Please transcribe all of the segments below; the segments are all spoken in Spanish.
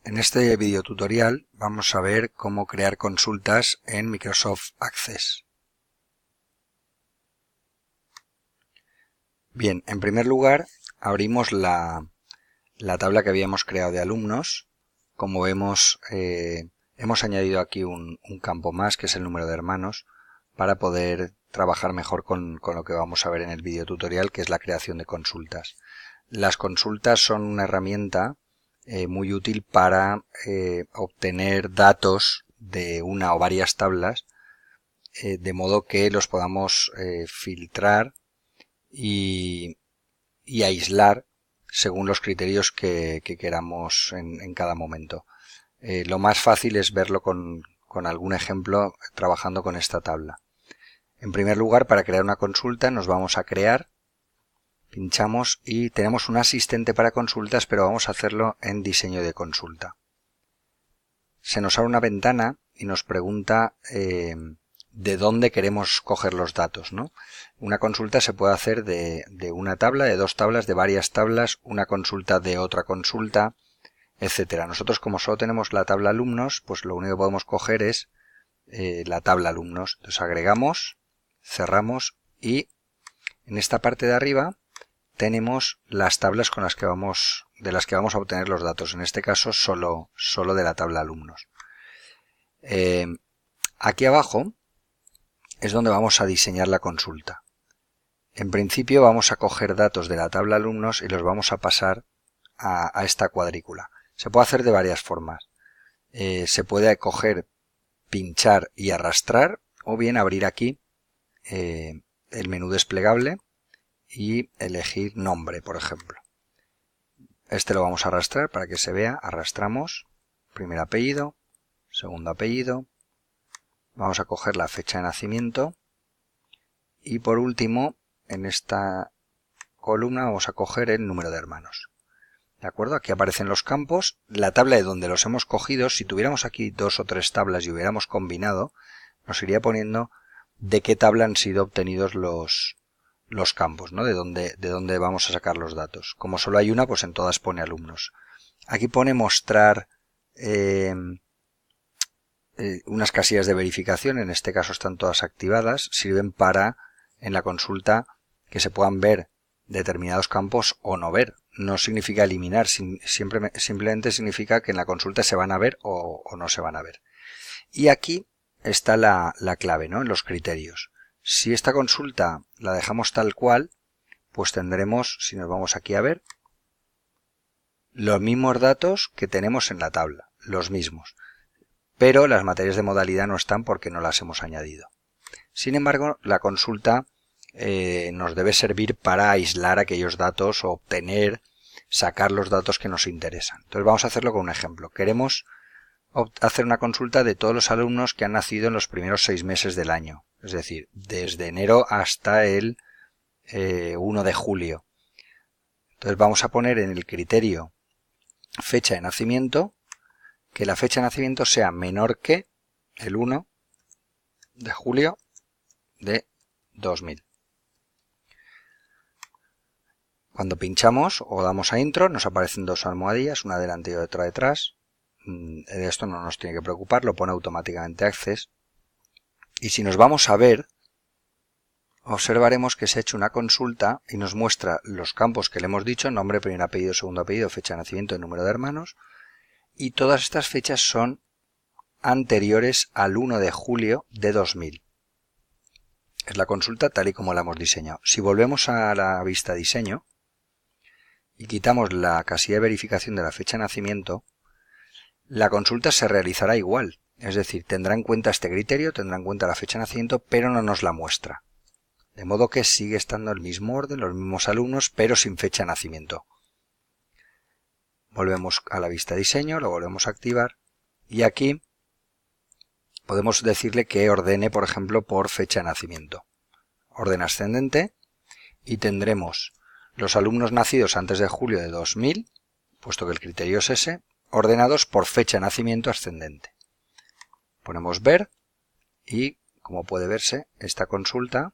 En este video tutorial vamos a ver cómo crear consultas en Microsoft Access. Bien, en primer lugar abrimos la tabla que habíamos creado de alumnos. Como vemos, hemos añadido aquí un campo más, que es el número de hermanos, para poder trabajar mejor con lo que vamos a ver en el video tutorial, que es la creación de consultas. Las consultas son una herramienta muy útil para obtener datos de una o varias tablas, de modo que los podamos filtrar y aislar según los criterios que queramos en cada momento. Lo más fácil es verlo con algún ejemplo trabajando con esta tabla. En primer lugar, para crear una consulta nos vamos a crear, pinchamos y tenemos un asistente para consultas, pero vamos a hacerlo en diseño de consulta. Se nos abre una ventana y nos pregunta de dónde queremos coger los datos, ¿no? Una consulta se puede hacer de una tabla, de dos tablas, de varias tablas, una consulta de otra consulta, etcétera. Nosotros, como solo tenemos la tabla alumnos, pues lo único que podemos coger es la tabla alumnos. Entonces agregamos, cerramos y en esta parte de arriba tenemos las tablas de las que vamos a obtener los datos. En este caso solo de la tabla alumnos. Aquí abajo es donde vamos a diseñar la consulta. En principio vamos a coger datos de la tabla alumnos y los vamos a pasar a esta cuadrícula. Se puede hacer de varias formas. Se puede coger, pinchar y arrastrar, o bien abrir aquí el menú desplegable y elegir nombre, por ejemplo. Este lo vamos a arrastrar para que se vea. Arrastramos, primer apellido, segundo apellido. Vamos a coger la fecha de nacimiento y por último en esta columna vamos a coger el número de hermanos. ¿De acuerdo? Aquí aparecen los campos, la tabla de donde los hemos cogido. Si tuviéramos aquí dos o tres tablas y hubiéramos combinado, nos iría poniendo de qué tabla han sido obtenidos los campos, ¿no? De dónde vamos a sacar los datos. Como solo hay una, pues en todas pone alumnos. Aquí pone mostrar unas casillas de verificación, en este caso están todas activadas, sirven para en la consulta que se puedan ver determinados campos o no ver. No significa eliminar, simplemente significa que en la consulta se van a ver o no se van a ver. Y aquí está la clave, ¿no? En los criterios. Si esta consulta la dejamos tal cual, pues tendremos, si nos vamos aquí a ver, los mismos datos que tenemos en la tabla, los mismos. Pero las materias de modalidad no están porque no las hemos añadido. Sin embargo, la consulta nos debe servir para aislar aquellos datos o sacar los datos que nos interesan. Entonces vamos a hacerlo con un ejemplo. Queremos hacer una consulta de todos los alumnos que han nacido en los primeros 6 meses del año, es decir, desde enero hasta el 1 de julio. Entonces vamos a poner en el criterio fecha de nacimiento que la fecha de nacimiento sea menor que el 1 de julio de 2000. Cuando pinchamos o damos a intro nos aparecen dos almohadillas, una delante y otra detrás. De esto no nos tiene que preocupar, lo pone automáticamente Access. Y si nos vamos a ver, observaremos que se ha hecho una consulta y nos muestra los campos que le hemos dicho: nombre, primer apellido, segundo apellido, fecha de nacimiento y número de hermanos. Y todas estas fechas son anteriores al 1 de julio de 2000. Es la consulta tal y como la hemos diseñado. Si volvemos a la vista diseño y quitamos la casilla de verificación de la fecha de nacimiento, la consulta se realizará igual. Es decir, tendrá en cuenta este criterio, tendrá en cuenta la fecha de nacimiento, pero no nos la muestra. De modo que sigue estando el mismo orden, los mismos alumnos, pero sin fecha de nacimiento. Volvemos a la vista diseño, lo volvemos a activar y aquí podemos decirle que ordene, por ejemplo, por fecha de nacimiento. Orden ascendente y tendremos los alumnos nacidos antes de julio de 2000, puesto que el criterio es ese, ordenados por fecha de nacimiento ascendente. Ponemos ver y, como puede verse, esta consulta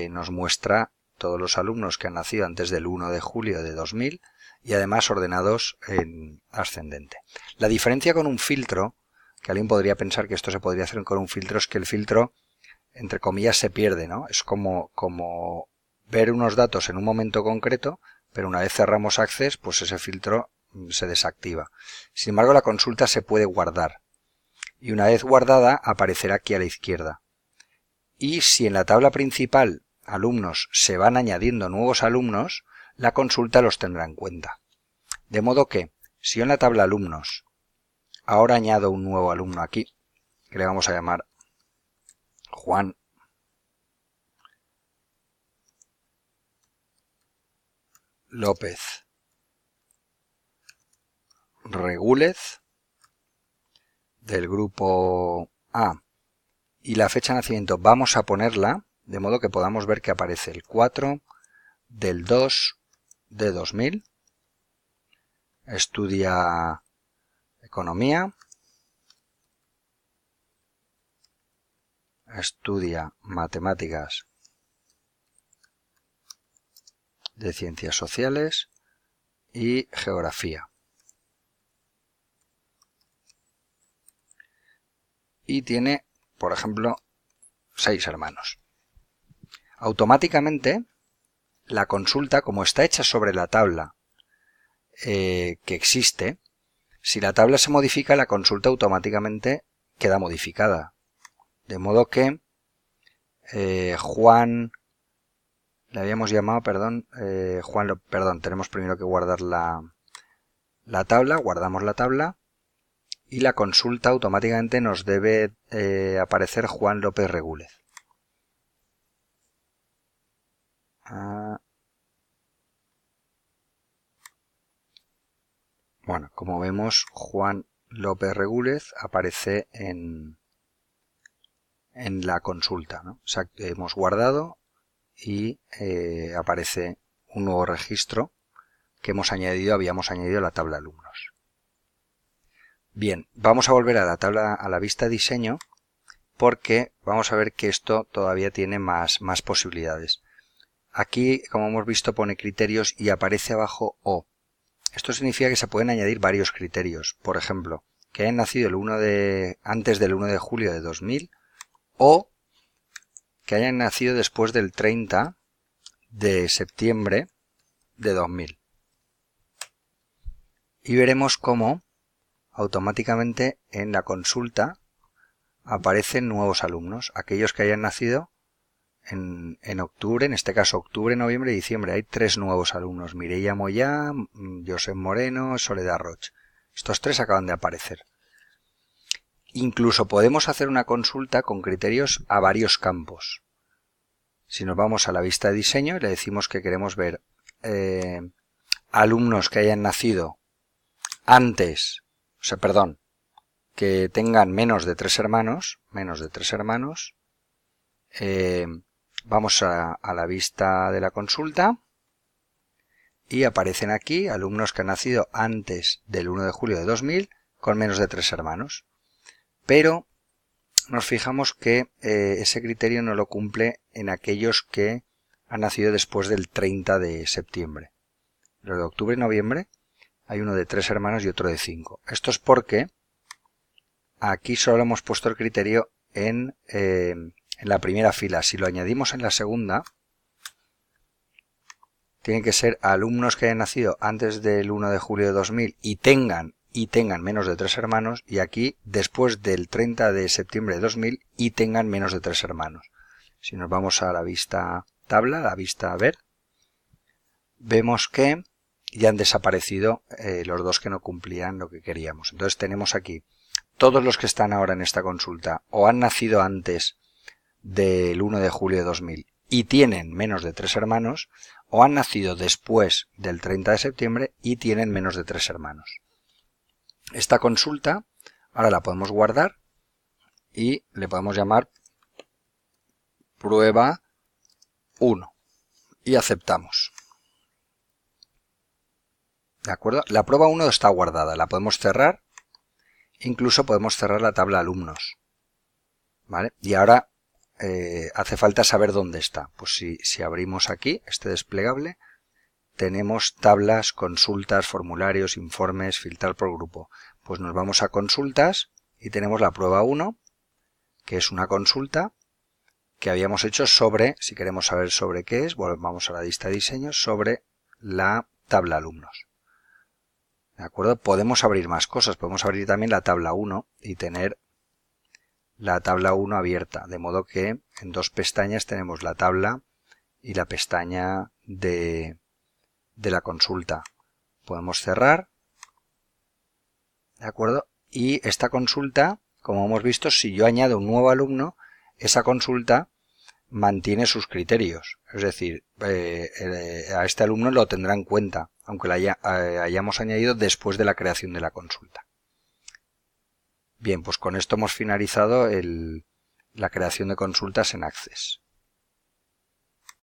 nos muestra todos los alumnos que han nacido antes del 1 de julio de 2000 y además ordenados en ascendente. La diferencia con un filtro, que alguien podría pensar que esto se podría hacer con un filtro, es que el filtro, entre comillas, se pierde, ¿no? Es como ver unos datos en un momento concreto, pero una vez cerramos Access, pues ese filtro se desactiva. Sin embargo, la consulta se puede guardar y una vez guardada aparecerá aquí a la izquierda. Y si en la tabla principal alumnos se van añadiendo nuevos alumnos, la consulta los tendrá en cuenta. De modo que, si yo en la tabla alumnos ahora añado un nuevo alumno aquí, que le vamos a llamar Juan López Regúlez, del grupo A, y la fecha de nacimiento vamos a ponerla de modo que podamos ver que aparece el 4 del 2 de 2000, estudia economía, estudia matemáticas de ciencias sociales y geografía. Y tiene, por ejemplo, 6 hermanos. Automáticamente, la consulta, como está hecha sobre la tabla que existe, si la tabla se modifica, la consulta automáticamente queda modificada. De modo que Juan, le habíamos llamado, tenemos primero que guardar la tabla, guardamos la tabla y la consulta automáticamente nos debe aparecer Juan López Regúlez. Bueno, como vemos, Juan López Regúlez aparece en la consulta, ¿no? O sea, hemos guardado y aparece un nuevo registro que habíamos añadido a la tabla alumnos. Bien, vamos a volver a la tabla, a la vista diseño, porque vamos a ver que esto todavía tiene más posibilidades. Aquí, como hemos visto, pone criterios y aparece abajo O. Esto significa que se pueden añadir varios criterios. Por ejemplo, que hayan nacido antes del 1 de julio de 2000 o que hayan nacido después del 30 de septiembre de 2000. Y veremos cómo automáticamente en la consulta aparecen nuevos alumnos, aquellos que hayan nacido en octubre, en este caso octubre, noviembre y diciembre. Hay 3 nuevos alumnos: Mireia Moyá, Josep Moreno, Soledad Roch. Estos 3 acaban de aparecer. Incluso podemos hacer una consulta con criterios a varios campos. Si nos vamos a la vista de diseño y le decimos que queremos ver alumnos que hayan nacido que tengan menos de 3 hermanos, vamos a la vista de la consulta y aparecen aquí alumnos que han nacido antes del 1 de julio de 2000 con menos de 3 hermanos. Pero nos fijamos que ese criterio no lo cumple en aquellos que han nacido después del 30 de septiembre. Los de octubre y noviembre hay uno de 3 hermanos y otro de 5. Esto es porque aquí solo hemos puesto el criterio en la primera fila. Si lo añadimos en la segunda, tienen que ser alumnos que hayan nacido antes del 1 de julio de 2000 y tengan menos de 3 hermanos, y aquí después del 30 de septiembre de 2000 y tengan menos de 3 hermanos. Si nos vamos a la vista tabla, la vista ver, vemos que ya han desaparecido los 2 que no cumplían lo que queríamos. Entonces tenemos aquí todos los que están ahora en esta consulta o han nacido antes del 1 de julio de 2000 y tienen menos de 3 hermanos, o han nacido después del 30 de septiembre y tienen menos de 3 hermanos. Esta consulta ahora la podemos guardar y le podemos llamar prueba 1 y aceptamos. ¿De acuerdo? La prueba 1 está guardada, la podemos cerrar, incluso podemos cerrar la tabla alumnos. ¿Vale? Y ahora hace falta saber dónde está. Pues si abrimos aquí este desplegable, tenemos tablas, consultas, formularios, informes, filtrar por grupo. Pues nos vamos a consultas y tenemos la prueba 1, que es una consulta que habíamos hecho sobre, si queremos saber sobre qué es, vamos a la lista de diseños, sobre la tabla alumnos. ¿De acuerdo? Podemos abrir más cosas, podemos abrir también la tabla 1 y tener la tabla 1 abierta, de modo que en dos pestañas tenemos la tabla y la pestaña de la consulta. Podemos cerrar, ¿de acuerdo? Y esta consulta, como hemos visto, si yo añado un nuevo alumno, esa consulta mantiene sus criterios, es decir, a este alumno lo tendrá en cuenta, aunque la hayamos añadido después de la creación de la consulta. Bien, pues con esto hemos finalizado la creación de consultas en Access.